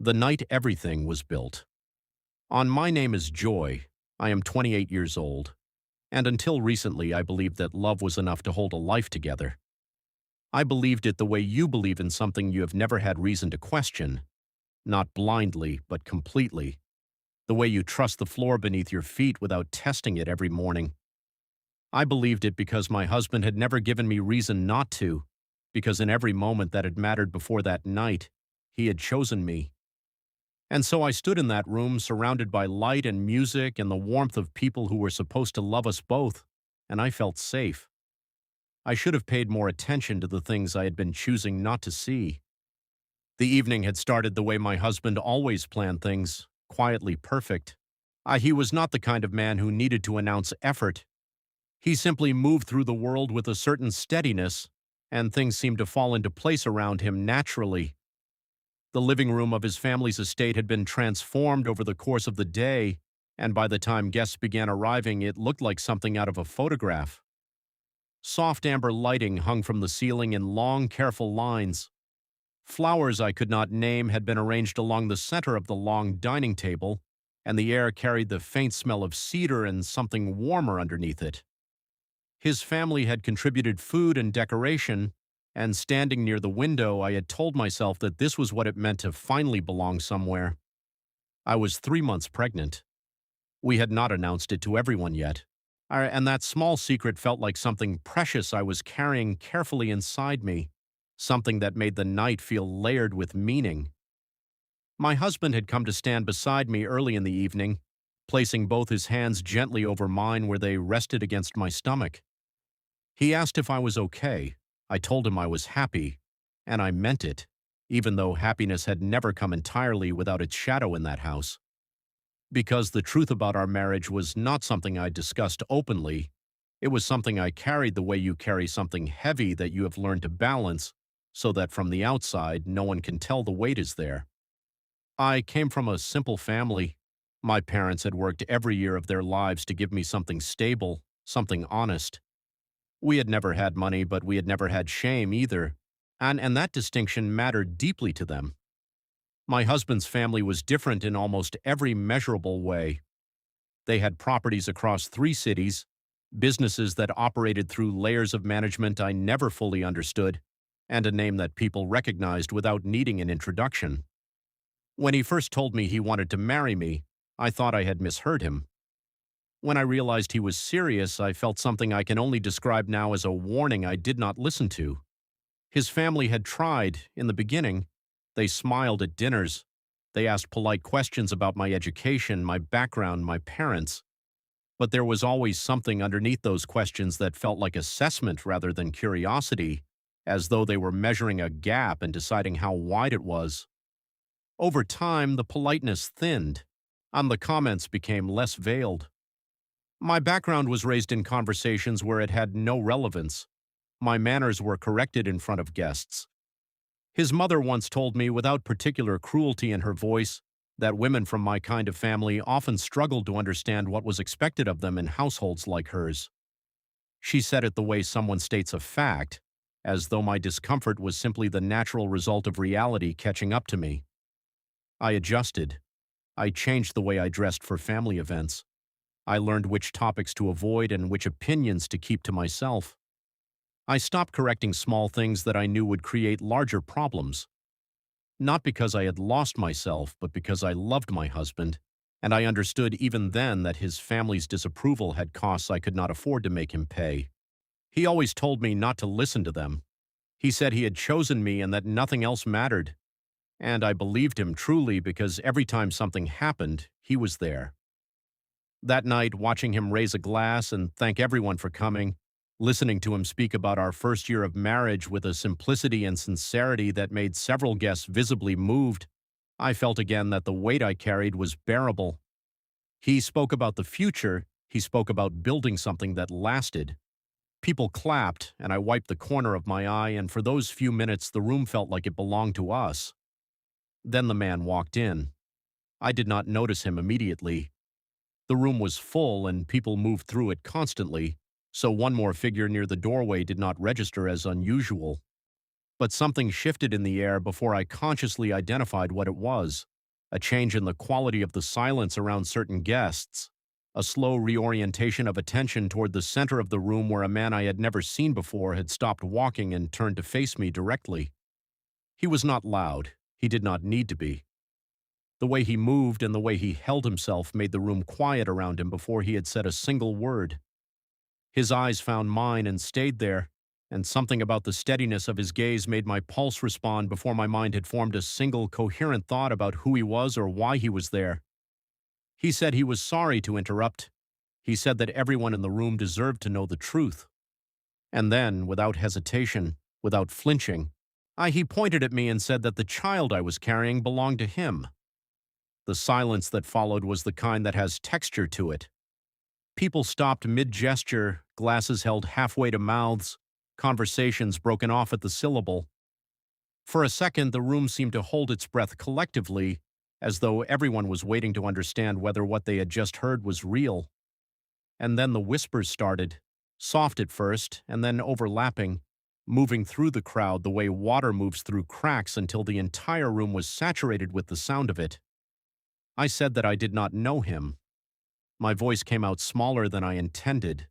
The night everything was built. On My Name is Joy, I am 28 years old, and until recently I believed that love was enough to hold a life together. I believed it the way you believe in something you have never had reason to question, not blindly, but completely. The way you trust the floor beneath your feet without testing it every morning. I believed it because my husband had never given me reason not to, because in every moment that had mattered before that night, he had chosen me. And so I stood in that room surrounded by light and music and the warmth of people who were supposed to love us both, and I felt safe. I should have paid more attention to the things I had been choosing not to see. The evening had started the way my husband always planned things, quietly perfect. He was not the kind of man who needed to announce effort. He simply moved through the world with a certain steadiness, and things seemed to fall into place around him naturally. The living room of his family's estate had been transformed over the course of the day, and by the time guests began arriving, it looked like something out of a photograph. Soft amber lighting hung from the ceiling in long, careful lines. Flowers I could not name had been arranged along the center of the long dining table, and the air carried the faint smell of cedar and something warmer underneath it. His family had contributed food and decoration, and standing near the window, I had told myself that this was what it meant to finally belong somewhere. I was 3 months pregnant. We had not announced it to everyone yet, and that small secret felt like something precious I was carrying carefully inside me, something that made the night feel layered with meaning. My husband had come to stand beside me early in the evening, placing both his hands gently over mine where they rested against my stomach. He asked if I was okay. I told him I was happy, and I meant it, even though happiness had never come entirely without its shadow in that house. Because the truth about our marriage was not something I discussed openly, it was something I carried the way you carry something heavy that you have learned to balance, so that from the outside no one can tell the weight is there. I came from a simple family. My parents had worked every year of their lives to give me something stable, something honest. We had never had money, but we had never had shame either, and that distinction mattered deeply to them. My husband's family was different in almost every measurable way. They had properties across 3 cities, businesses that operated through layers of management I never fully understood, and a name that people recognized without needing an introduction. When he first told me he wanted to marry me, I thought I had misheard him. When I realized he was serious, I felt something I can only describe now as a warning I did not listen to. His family had tried, in the beginning. They smiled at dinners. They asked polite questions about my education, my background, my parents. But there was always something underneath those questions that felt like assessment rather than curiosity, as though they were measuring a gap and deciding how wide it was. Over time, the politeness thinned, and the comments became less veiled. My background was raised in conversations where it had no relevance. My manners were corrected in front of guests. His mother once told me, without particular cruelty in her voice, that women from my kind of family often struggled to understand what was expected of them in households like hers. She said it the way someone states a fact, as though my discomfort was simply the natural result of reality catching up to me. I adjusted. I changed the way I dressed for family events. I learned which topics to avoid and which opinions to keep to myself. I stopped correcting small things that I knew would create larger problems. Not because I had lost myself, but because I loved my husband, and I understood even then that his family's disapproval had costs I could not afford to make him pay. He always told me not to listen to them. He said he had chosen me and that nothing else mattered. And I believed him truly because every time something happened, he was there. That night, watching him raise a glass and thank everyone for coming, listening to him speak about our first year of marriage with a simplicity and sincerity that made several guests visibly moved, I felt again that the weight I carried was bearable. He spoke about the future. He spoke about building something that lasted. People clapped, and I wiped the corner of my eye, and for those few minutes the room felt like it belonged to us. Then the man walked in. I did not notice him immediately. The room was full, and people moved through it constantly, so one more figure near the doorway did not register as unusual. But something shifted in the air before I consciously identified what it was. A change in the quality of the silence around certain guests. A slow reorientation of attention toward the center of the room where a man I had never seen before had stopped walking and turned to face me directly. He was not loud. He did not need to be. The way he moved and the way he held himself made the room quiet around him before he had said a single word. His eyes found mine and stayed there, and something about the steadiness of his gaze made my pulse respond before my mind had formed a single coherent thought about who he was or why he was there. He said he was sorry to interrupt. He said that everyone in the room deserved to know the truth. And then, without hesitation, without flinching, he pointed at me and said that the child I was carrying belonged to him. The silence that followed was the kind that has texture to it. People stopped mid-gesture, glasses held halfway to mouths, conversations broken off at the syllable. For a second, the room seemed to hold its breath collectively, as though everyone was waiting to understand whether what they had just heard was real. And then the whispers started, soft at first, and then overlapping, moving through the crowd the way water moves through cracks until the entire room was saturated with the sound of it. I said that I did not know him. My voice came out smaller than I intended.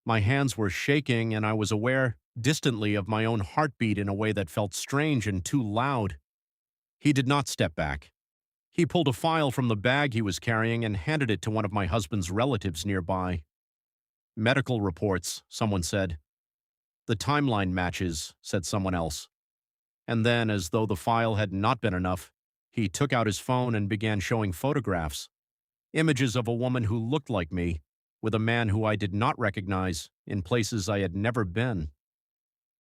My hands were shaking, and I was aware, distantly, of my own heartbeat in a way that felt strange and too loud. He did not step back. He pulled a file from the bag he was carrying and handed it to one of my husband's relatives nearby. Medical reports, someone said. The timeline matches, said someone else. And then, as though the file had not been enough, he took out his phone and began showing photographs. Images of a woman who looked like me, with a man who I did not recognize, in places I had never been.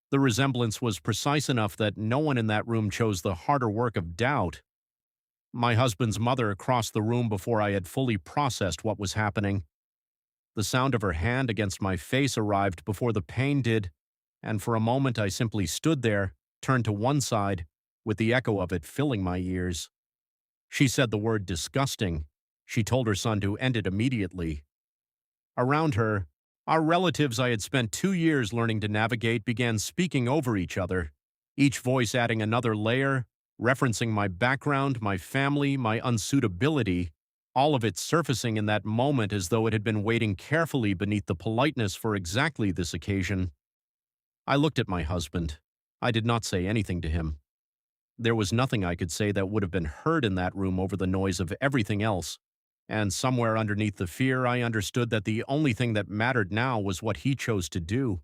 The resemblance was precise enough that no one in that room chose the harder work of doubt. My husband's mother crossed the room before I had fully processed what was happening. The sound of her hand against my face arrived before the pain did, and for a moment I simply stood there, turned to one side, with the echo of it filling my ears. She said the word disgusting. She told her son to end it immediately. Around her, our relatives I had spent 2 years learning to navigate began speaking over each other, each voice adding another layer, referencing my background, my family, my unsuitability, all of it surfacing in that moment as though it had been waiting carefully beneath the politeness for exactly this occasion. I looked at my husband. I did not say anything to him. There was nothing I could say that would have been heard in that room over the noise of everything else, and somewhere underneath the fear I understood that the only thing that mattered now was what he chose to do.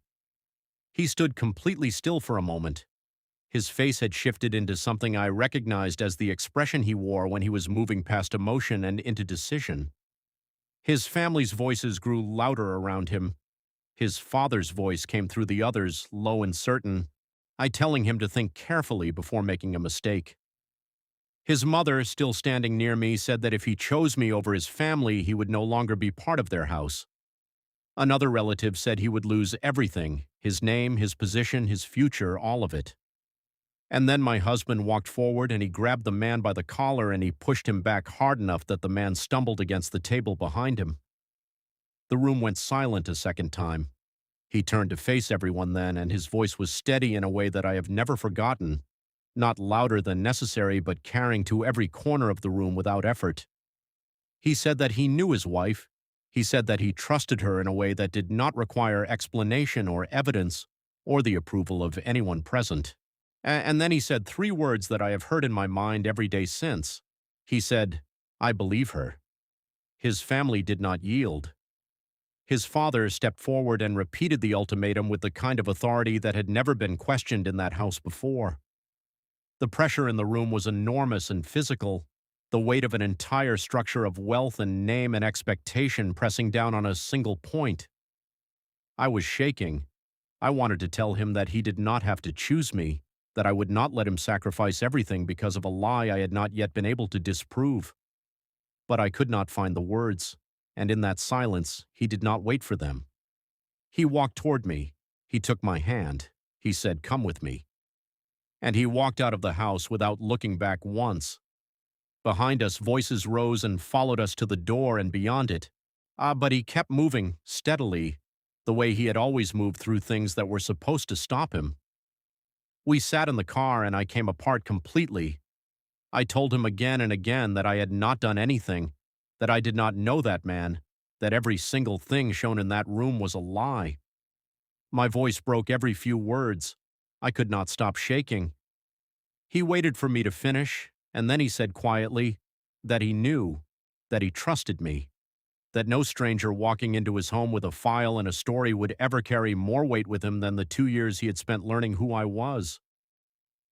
He stood completely still for a moment. His face had shifted into something I recognized as the expression he wore when he was moving past emotion and into decision. His family's voices grew louder around him. His father's voice came through the others, low and certain, telling him to think carefully before making a mistake. His mother, still standing near me, said that if he chose me over his family, he would no longer be part of their house. Another relative said he would lose everything, his name, his position, his future, all of it. And then my husband walked forward and he grabbed the man by the collar and he pushed him back hard enough that the man stumbled against the table behind him. The room went silent a second time. He turned to face everyone then, and his voice was steady in a way that I have never forgotten, not louder than necessary, but carrying to every corner of the room without effort. He said that he knew his wife. He said that he trusted her in a way that did not require explanation or evidence or the approval of anyone present. And then he said 3 words that I have heard in my mind every day since. He said, "I believe her." His family did not yield. His father stepped forward and repeated the ultimatum with the kind of authority that had never been questioned in that house before. The pressure in the room was enormous and physical, the weight of an entire structure of wealth and name and expectation pressing down on a single point. I was shaking. I wanted to tell him that he did not have to choose me, that I would not let him sacrifice everything because of a lie I had not yet been able to disprove. But I could not find the words, and in that silence, he did not wait for them. He walked toward me. He took my hand. He said, "Come with me." And he walked out of the house without looking back once. Behind us, voices rose and followed us to the door and beyond it. But he kept moving, steadily, the way he had always moved through things that were supposed to stop him. We sat in the car and I came apart completely. I told him again and again that I had not done anything, that I did not know that man, that every single thing shown in that room was a lie. My voice broke every few words. I could not stop shaking. He waited for me to finish, and then he said quietly that he knew, that he trusted me, that no stranger walking into his home with a file and a story would ever carry more weight with him than the 2 years he had spent learning who I was.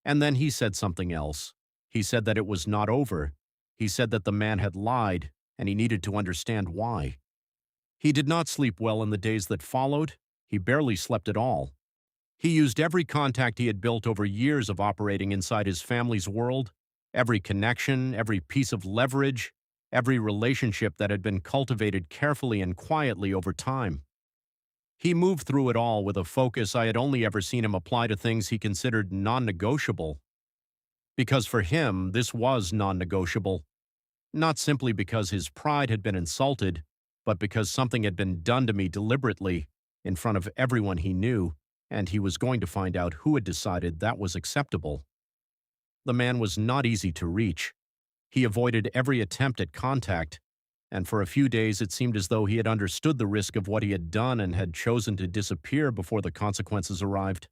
And then he said something else. He said that it was not over. He said that the man had lied, and he needed to understand why. He did not sleep well in the days that followed. He barely slept at all. He used every contact he had built over years of operating inside his family's world, every connection, every piece of leverage, every relationship that had been cultivated carefully and quietly over time. He moved through it all with a focus I had only ever seen him apply to things he considered non-negotiable. Because for him, this was non-negotiable, not simply because his pride had been insulted, but because something had been done to me deliberately, in front of everyone he knew, and he was going to find out who had decided that was acceptable. The man was not easy to reach. He avoided every attempt at contact, and for a few days it seemed as though he had understood the risk of what he had done and had chosen to disappear before the consequences arrived.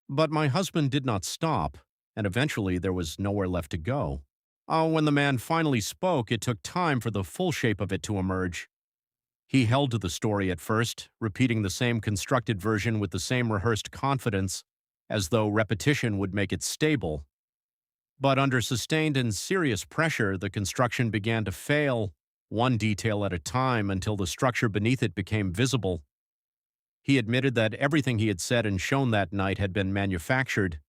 But my husband did not stop, and eventually there was nowhere left to go. When the man finally spoke, it took time for the full shape of it to emerge. He held to the story at first, repeating the same constructed version with the same rehearsed confidence, as though repetition would make it stable. But under sustained and serious pressure, the construction began to fail, one detail at a time, until the structure beneath it became visible. He admitted that everything he had said and shown that night had been manufactured.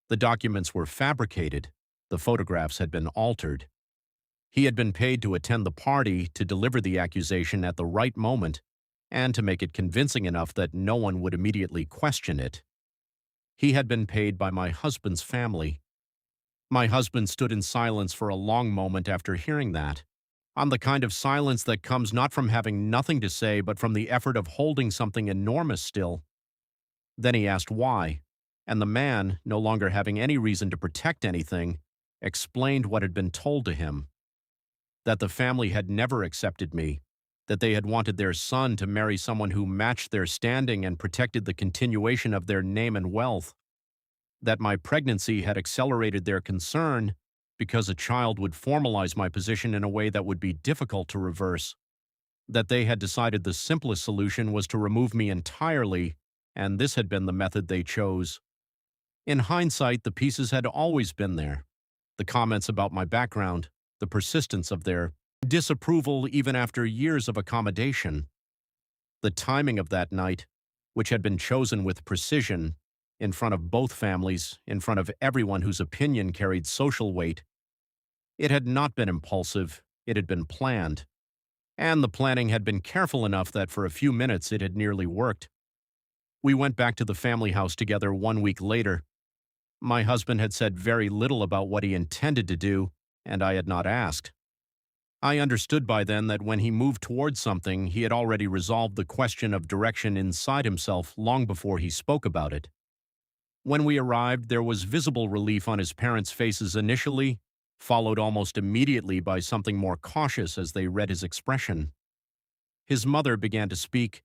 The documents were fabricated. The photographs had been altered. He had been paid to attend the party, to deliver the accusation at the right moment, and to make it convincing enough that no one would immediately question it. He had been paid by my husband's family. My husband stood in silence for a long moment after hearing that, on the kind of silence that comes not from having nothing to say but from the effort of holding something enormous still. Then he asked why, and the man, no longer having any reason to protect anything, explained what had been told to him. That the family had never accepted me, that they had wanted their son to marry someone who matched their standing and protected the continuation of their name and wealth, that my pregnancy had accelerated their concern because a child would formalize my position in a way that would be difficult to reverse, that they had decided the simplest solution was to remove me entirely, and this had been the method they chose. In hindsight, the pieces had always been there. The comments about my background, the persistence of their disapproval even after years of accommodation. The timing of that night, which had been chosen with precision, in front of both families, in front of everyone whose opinion carried social weight. It had not been impulsive, it had been planned. And the planning had been careful enough that for a few minutes it had nearly worked. We went back to the family house together 1 week later. My husband had said very little about what he intended to do, and I had not asked. I understood by then that when he moved towards something, he had already resolved the question of direction inside himself long before he spoke about it. When we arrived, there was visible relief on his parents' faces initially, followed almost immediately by something more cautious as they read his expression. His mother began to speak,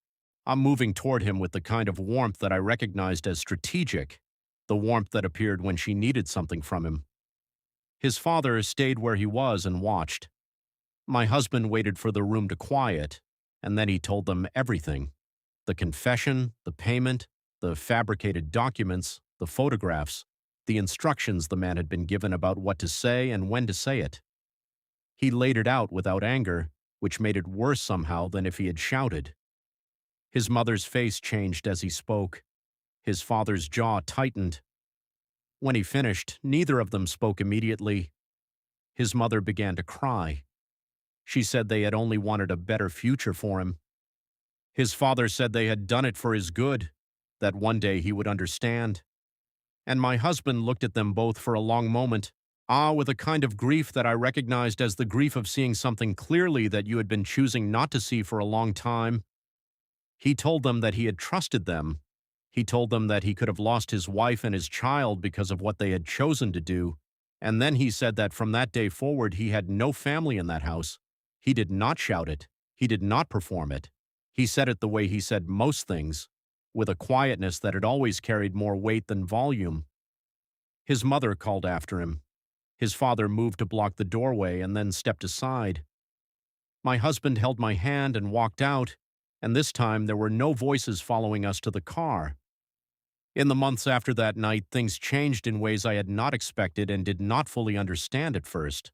moving toward him with the kind of warmth that I recognized as strategic, the warmth that appeared when she needed something from him. His father stayed where he was and watched. My husband waited for the room to quiet, and then he told them everything. The confession, the payment, the fabricated documents, the photographs, the instructions the man had been given about what to say and when to say it. He laid it out without anger, which made it worse somehow than if he had shouted. His mother's face changed as he spoke. His father's jaw tightened. When he finished, neither of them spoke immediately. His mother began to cry. She said they had only wanted a better future for him. His father said they had done it for his good, that one day he would understand. And my husband looked at them both for a long moment, with a kind of grief that I recognized as the grief of seeing something clearly that you had been choosing not to see for a long time. He told them that he had trusted them, He told them that he could have lost his wife and his child because of what they had chosen to do, and then he said that from that day forward he had no family in that house. He did not shout it. He did not perform it. He said it the way he said most things, with a quietness that had always carried more weight than volume. His mother called after him. His father moved to block the doorway and then stepped aside. My husband held my hand and walked out, and this time there were no voices following us to the car. In the months after that night, things changed in ways I had not expected and did not fully understand at first.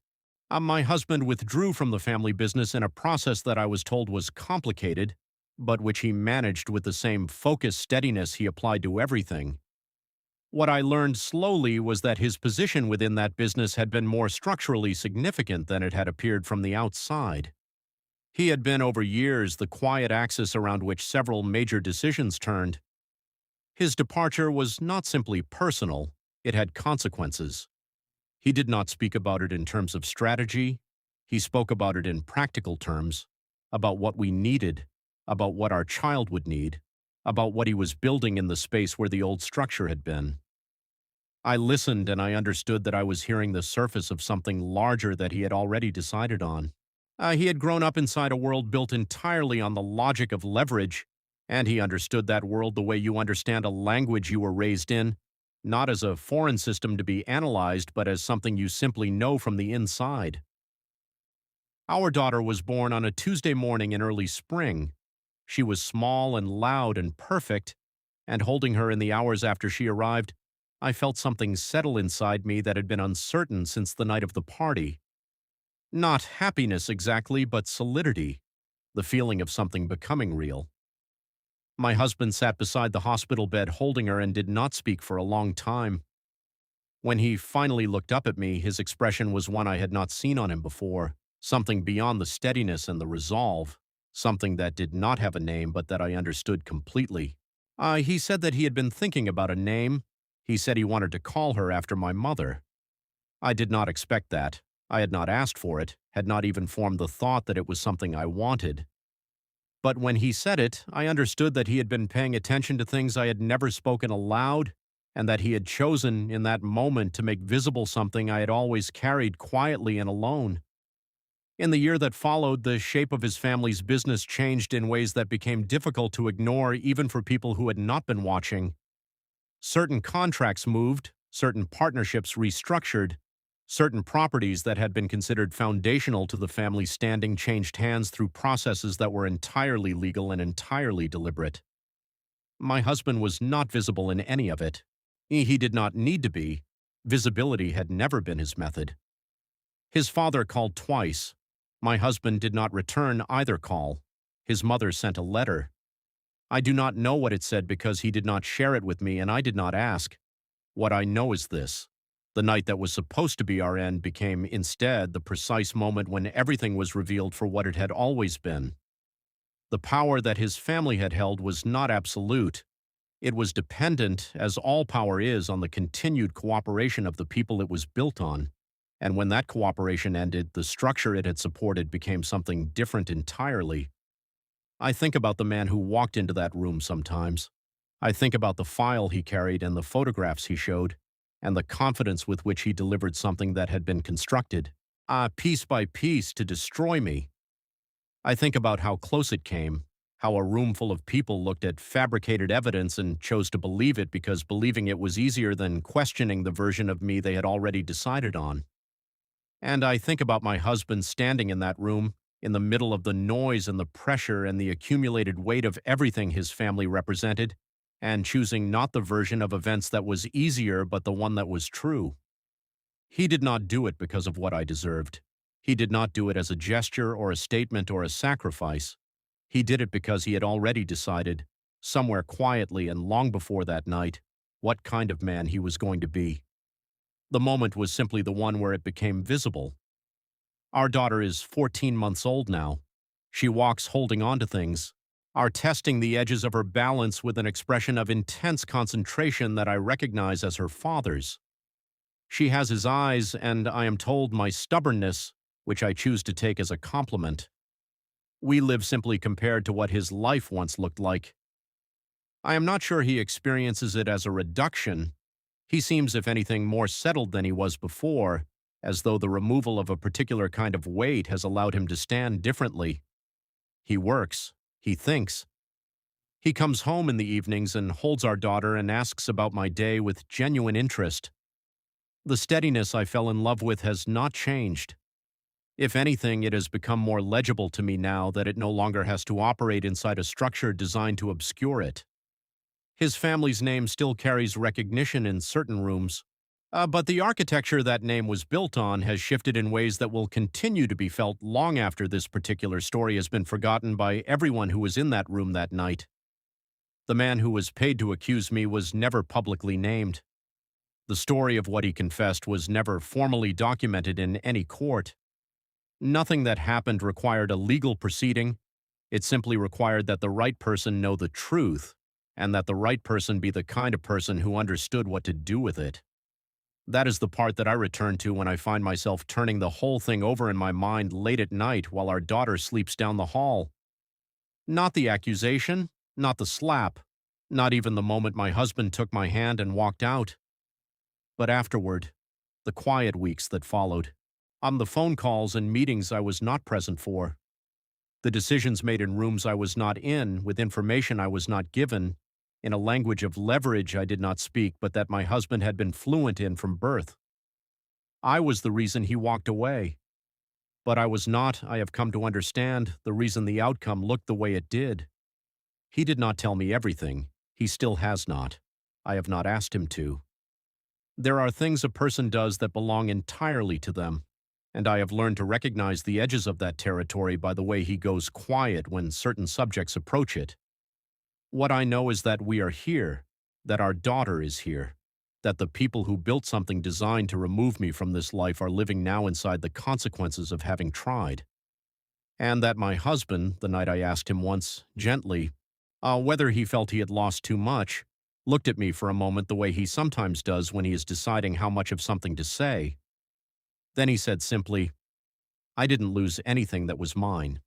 My husband withdrew from the family business in a process that I was told was complicated, but which he managed with the same focused steadiness he applied to everything. What I learned slowly was that his position within that business had been more structurally significant than it had appeared from the outside. He had been over years the quiet axis around which several major decisions turned. His departure was not simply personal, it had consequences. He did not speak about it in terms of strategy. He spoke about it in practical terms, about what we needed, about what our child would need, about what he was building in the space where the old structure had been. I listened and I understood that I was hearing the surface of something larger that he had already decided on. He had grown up inside a world built entirely on the logic of leverage, and he understood that world the way you understand a language you were raised in, not as a foreign system to be analyzed, but as something you simply know from the inside. Our daughter was born on a Tuesday morning in early spring. She was small and loud and perfect, and holding her in the hours after she arrived, I felt something settle inside me that had been uncertain since the night of the party. Not happiness exactly, but solidity, the feeling of something becoming real. My husband sat beside the hospital bed holding her and did not speak for a long time. When he finally looked up at me, his expression was one I had not seen on him before, something beyond the steadiness and the resolve, something that did not have a name but that I understood completely. He said that he had been thinking about a name. He said he wanted to call her after my mother. I did not expect that. I had not asked for it, had not even formed the thought that it was something I wanted. But when he said it, I understood that he had been paying attention to things I had never spoken aloud, and that he had chosen in that moment to make visible something I had always carried quietly and alone. In the year that followed, the shape of his family's business changed in ways that became difficult to ignore even for people who had not been watching. Certain contracts moved, certain partnerships restructured, certain properties that had been considered foundational to the family's standing changed hands through processes that were entirely legal and entirely deliberate. My husband was not visible in any of it. He did not need to be. Visibility had never been his method. His father called twice. My husband did not return either call. His mother sent a letter. I do not know what it said because he did not share it with me and I did not ask. What I know is this. The night that was supposed to be our end became instead the precise moment when everything was revealed for what it had always been. The power that his family had held was not absolute. It was dependent, as all power is, on the continued cooperation of the people it was built on. And when that cooperation ended, the structure it had supported became something different entirely. I think about the man who walked into that room sometimes. I think about the file he carried and the photographs he showed, and the confidence with which he delivered something that had been constructed, piece by piece, to destroy me. I think about how close it came, how a room full of people looked at fabricated evidence and chose to believe it because believing it was easier than questioning the version of me they had already decided on. And I think about my husband standing in that room, in the middle of the noise and the pressure and the accumulated weight of everything his family represented, and choosing not the version of events that was easier but the one that was true. He did not do it because of what I deserved. He did not do it as a gesture or a statement or a sacrifice. He did it because he had already decided, somewhere quietly and long before that night, what kind of man he was going to be. The moment was simply the one where it became visible. Our daughter is 14 months old now. She walks holding on to things, are testing the edges of her balance with an expression of intense concentration that I recognize as her father's. She has his eyes, and I am told my stubbornness, which I choose to take as a compliment. We live simply compared to what his life once looked like. I am not sure he experiences it as a reduction. He seems, if anything, more settled than he was before, as though the removal of a particular kind of weight has allowed him to stand differently. He works. He thinks. He comes home in the evenings and holds our daughter and asks about my day with genuine interest. The steadiness I fell in love with has not changed. If anything, it has become more legible to me now that it no longer has to operate inside a structure designed to obscure it. His family's name still carries recognition in certain rooms, but the architecture that name was built on has shifted in ways that will continue to be felt long after this particular story has been forgotten by everyone who was in that room that night. The man who was paid to accuse me was never publicly named. The story of what he confessed was never formally documented in any court. Nothing that happened required a legal proceeding. It simply required that the right person know the truth, and that the right person be the kind of person who understood what to do with it. That is the part that I return to when I find myself turning the whole thing over in my mind late at night while our daughter sleeps down the hall. Not the accusation, not the slap, not even the moment my husband took my hand and walked out. But afterward, the quiet weeks that followed, on the phone calls and meetings I was not present for, the decisions made in rooms I was not in, with information I was not given, in a language of leverage I did not speak but that my husband had been fluent in from birth. I was the reason he walked away. But I was not, I have come to understand, the reason the outcome looked the way it did. He did not tell me everything. He still has not. I have not asked him to. There are things a person does that belong entirely to them, and I have learned to recognize the edges of that territory by the way he goes quiet when certain subjects approach it. What I know is that we are here, that our daughter is here, that the people who built something designed to remove me from this life are living now inside the consequences of having tried. And that my husband, the night I asked him once, gently, whether he felt he had lost too much, looked at me for a moment the way he sometimes does when he is deciding how much of something to say. Then he said simply, "I didn't lose anything that was mine."